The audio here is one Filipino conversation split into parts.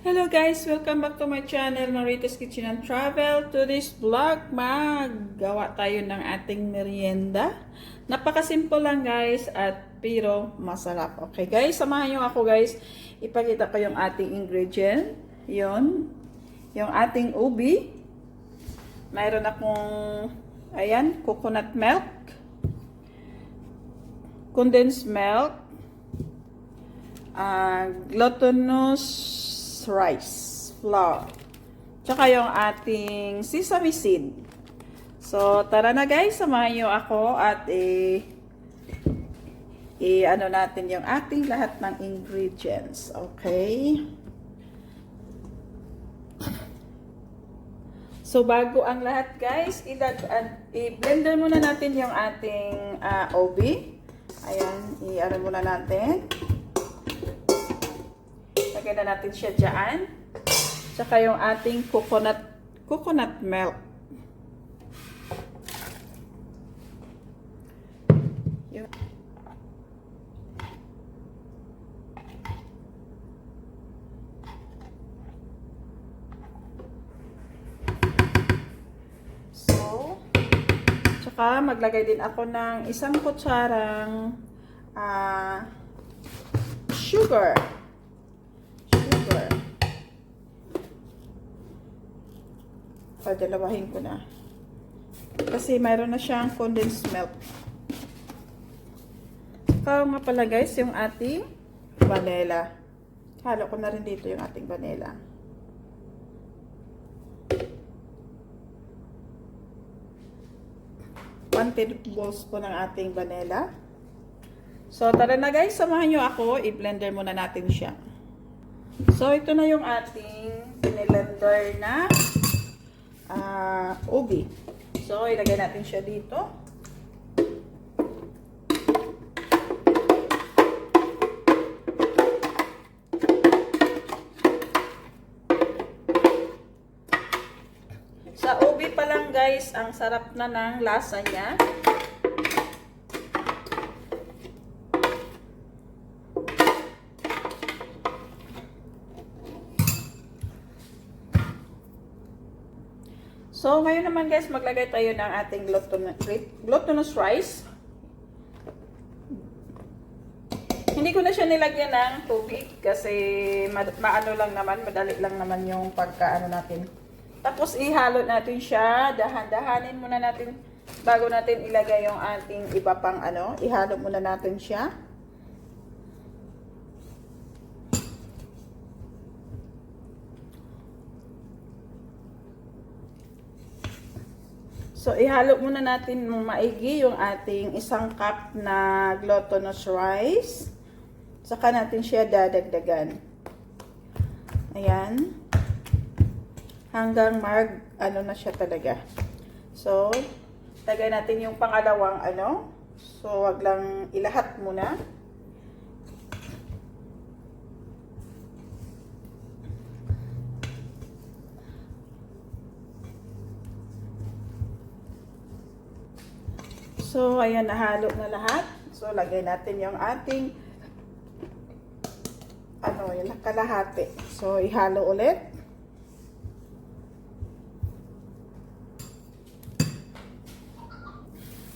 Hello guys! Welcome back to my channel, Marita's Kitchen and Travel. Today's vlog, maggawa tayo ng ating merienda. Napakasimple lang guys, pero masarap. Okay guys, samahan nyo ako guys. Ipakita ko yung ating ingredient. Yun. Yung ating ubi. Mayroon akong, ayan, coconut milk. Condensed milk. Glutinous rice flour, tsaka yung ating sesame seed. So tara na guys, samahan nyo ako at ano natin yung ating lahat ng ingredients. Okay, so bago ang lahat guys, i-blender muna natin yung ating ubi. Ayan, i-ano muna natin. Lagyan na natin siya dyan. Tsaka yung ating coconut milk. Yun. So, tsaka maglagay din ako ng isang kutsarang sugar. Dalawahin ko na. Kasi mayroon na siyang condensed milk. Saka nga pala guys, yung ating vanilla. Halo ko na rin dito yung ating vanilla. One tablespoon ng ating vanilla. So, tara na guys, samahan nyo ako. I-blender muna natin siya. So, ito na yung ating blender na ubi. So, ilagay natin siya dito. Sa ubi pa lang guys, ang sarap na ng lasa niya. So, ngayon naman guys, maglagay tayo ng ating glutinous rice. Hindi ko na siya nilagyan ng tubig kasi maano lang naman, madali lang naman yung pagkaano natin. Tapos, ihalo natin siya, dahan-dahanin muna natin bago natin ilagay yung ating iba pang ano, ihalo muna natin siya. So, ihalo muna natin maigi yung ating isang cup na glutinous rice. Saka natin siya dadagdagan. Ayan. Hanggang ano na siya talaga. So, lagay natin yung pangalawang ano. So, wag lang ilahat muna. So, ayan, nahalo na lahat. So, lagay natin yung ating yung kalahati. So, ihalo ulit.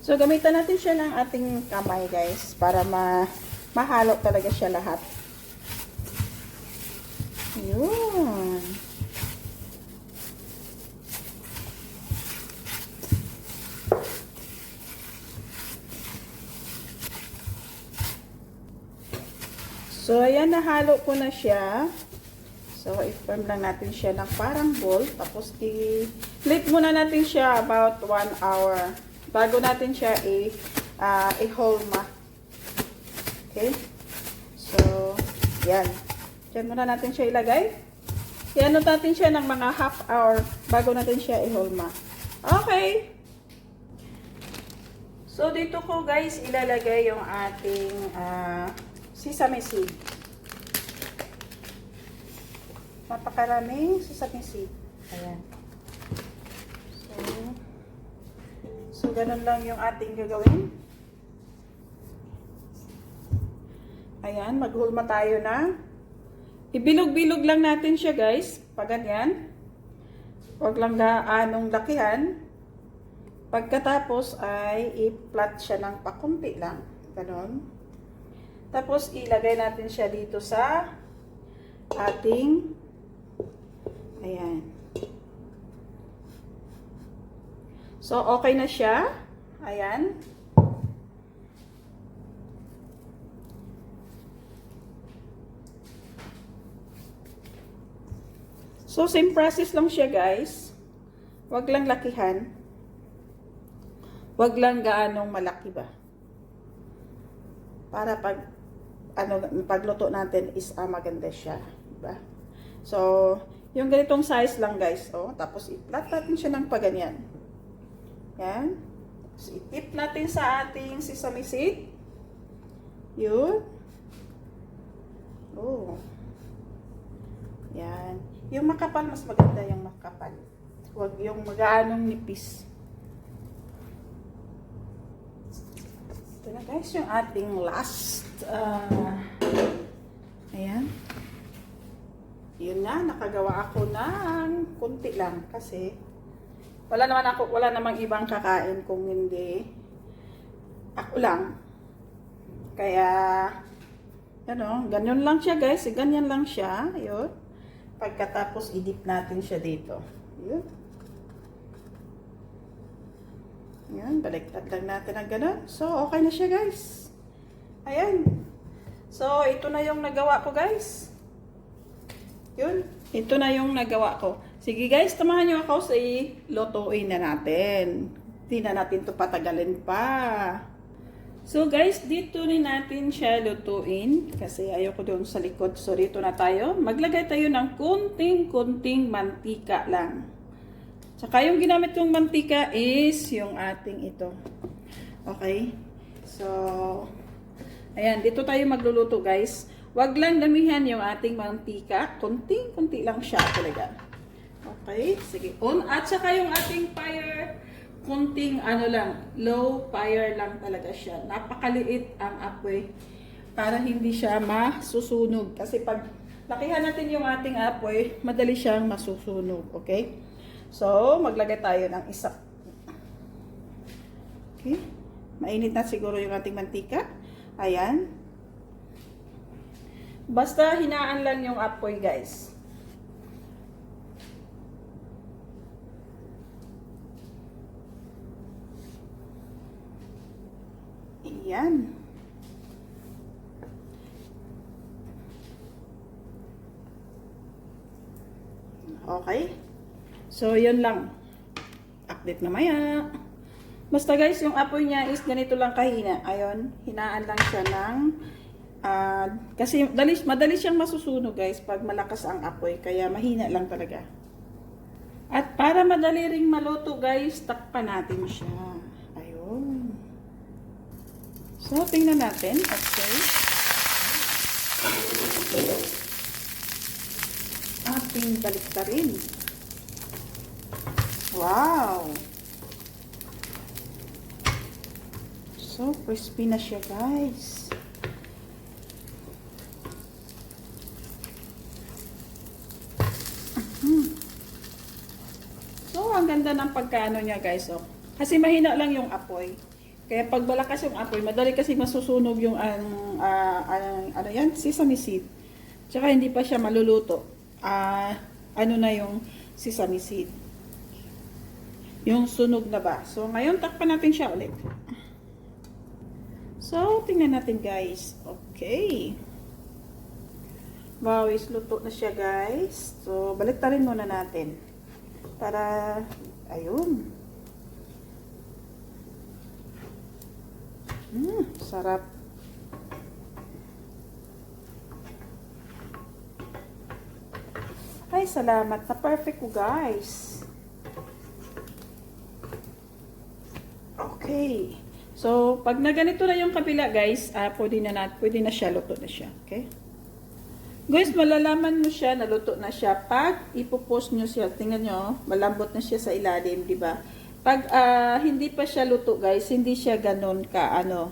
So, gamitan natin siya ng ating kamay, guys, para mahalo talaga siya lahat. Yun. So, ayan, nahalo ko na siya. So, i-form lang natin siya ng parang ball. Tapos, i-flip muna natin siya about 1 hour. Bago natin siya i-holma. Okay? So, yan. Diyan muna natin siya ilagay. I-ano natin siya ng mga half hour bago natin siya i-holma. Okay. So, dito ko guys ilalagay yung ating sesame seed. Napakaraming sesame seed. Ayan. So, ganun lang yung ating gagawin. Ayan, maghulma tayo ng Ibilog-bilog lang natin siya guys. Pag ganyan. Huwag lang gaanong lakihan. Pagkatapos ay i-flat siya ng pakunti lang. Ganon. Tapos ilagay natin siya dito sa ating, ayan. So, okay na siya. Ayan. So, same process lang siya, guys. Wag lang lakihan. Wag lang gaanong malaki ba. Para pagluto natin is maganda siya. Diba? So, yung ganitong size lang, guys. Oh, tapos i-flat natin siya ng paganyan. Yan. So, i-tip natin sa ating sesame seed. Yun. Oh. Yan. Yung makapal, mas maganda yung makapal. Huwag yung magaanong nipis. Ito na guys, yung ating last. Ayan. Yun na, nakagawa ako ng kunti lang. Kasi, wala namang ibang kakain kung hindi ako lang. Kaya, ano, ganyan lang siya guys. Ganyan lang siya. Yun. Pagkatapos, i-dip natin siya dito. Yun. Yan, baliktad lang natin ang gano'n. So, okay na siya guys. Ayan. So, ito na yung nagawa ko guys. Yun. Ito na yung nagawa ko. Sige guys, tamahan nyo ako sa lutuin na natin. Hindi na natin ito patagalin pa. So guys, dito rin natin siya lutuin. Kasi ayoko doon sa likod. So, dito na tayo. Maglagay tayo ng kunting-kunting mantika lang. Saka yung ginamit kong mantika is yung ating ito. Okay? So, ayan. Dito tayo magluluto guys. Wag lang damihan yung ating mantika. Kunting-kunti lang siya talaga. Okay? Sige. On. At saka yung ating fire, kunting ano lang, low fire lang talaga siya. Napakaliit ang apoy para hindi siya masusunog. Kasi pag lakihan natin yung ating apoy, madali siyang masusunog. Okay? So, maglagay tayo ng isa. Okay? Mainit na siguro yung ating mantika. Ayan. Basta hinaan lang yung apoy, guys. Ayan. Okay. So, yun lang. Update na maya. Basta guys, yung apoy niya is ganito lang kahina. Ayun, hinaan lang siya ng kasi madali siyang masusunog guys pag malakas ang apoy. Kaya mahina lang talaga. At para madali ring maluto guys, takpan natin siya. Ayun. So, tingnan natin. Okay. Ating baliktarin. Wow! So crispy na siya, guys. So, ang ganda ng pagkaano niya, guys. Oh. Kasi mahina lang yung apoy. Kaya pag malakas yung apoy, madali kasi masusunog yung ano yan, sesame seed. Tsaka hindi pa siya maluluto. Ano na yung sesame seed. Yung sunog na ba. So, ngayon, takpan natin siya ulit. So, tingnan natin, guys. Okay. Wow, is luto na siya, guys. So, baliktarin muna natin. Para, ayun. Sarap. Ay, salamat. Na perfect ko, guys. Okay. So, pag na ganito na yung kabila, guys, pwede na siya, luto na siya. Okay? Guys, malalaman mo siya, naluto na siya. Pag ipopost nyo siya, tingnan nyo, malambot na siya sa ilalim, di ba? Pag hindi pa siya luto, guys, hindi siya ganun ka, ano.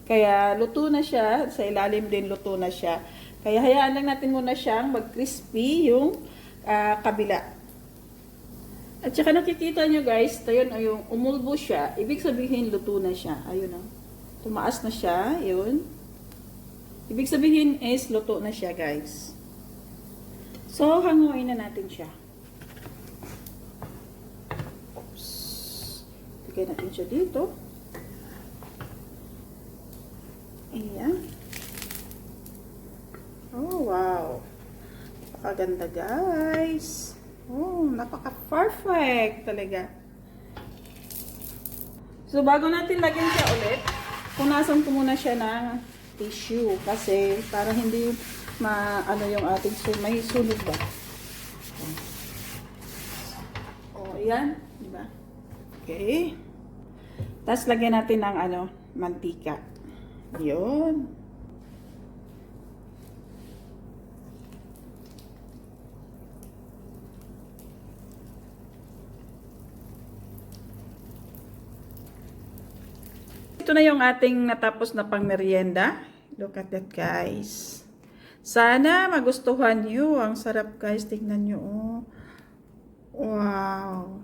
Kaya, luto na siya, sa ilalim din luto na siya. Kaya hayaan lang natin muna siyang mag-crispy yung kabila. At saka nakikita nyo guys, ayun, yung umulbo siya. Ibig sabihin, luto na siya. Ayun o. Tumaas na siya. Yun. Ibig sabihin is, luto na siya guys. So, hanguin na natin siya. Oops. Lagay natin siya dito. Ayan. Oh, wow. Napakaganda guys. Oh, napaka-perfect talaga. So, bago natin lagyan siya ulit, punasan ko muna siya ng tissue kasi para hindi ano yung ating may sunog ba. Oh, ayan. Diba? Okay. Tapos, lagyan natin ng mantika. Yun. Ito na yung ating natapos na pangmerienda. Look at that guys. Sana magustuhan nyo. Ang sarap guys. Tingnan nyo. Oh. Wow.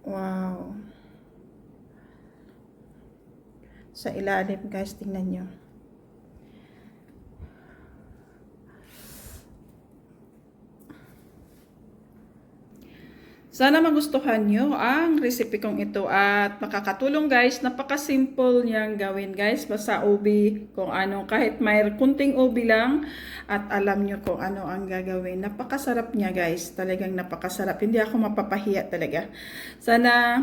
Wow. Sa ilalim guys. Tingnan nyo. Sana magustuhan nyo ang recipe kong ito at makakatulong guys. Napaka-simple niyang gawin guys. Basta ubi kung ano. Kahit may kunting ubi lang at alam nyo kung ano ang gagawin. Napakasarap niya guys. Talagang napakasarap. Hindi ako mapapahiya talaga. Sana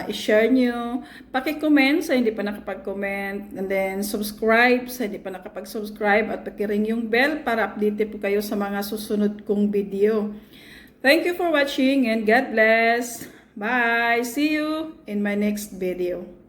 i-share nyo. Paki-comment sa hindi pa nakapag-comment. And then subscribe sa hindi pa nakapag-subscribe. At paki-ring yung bell para update po kayo sa mga susunod kong video. Thank you for watching and God bless. Bye. See you in my next video.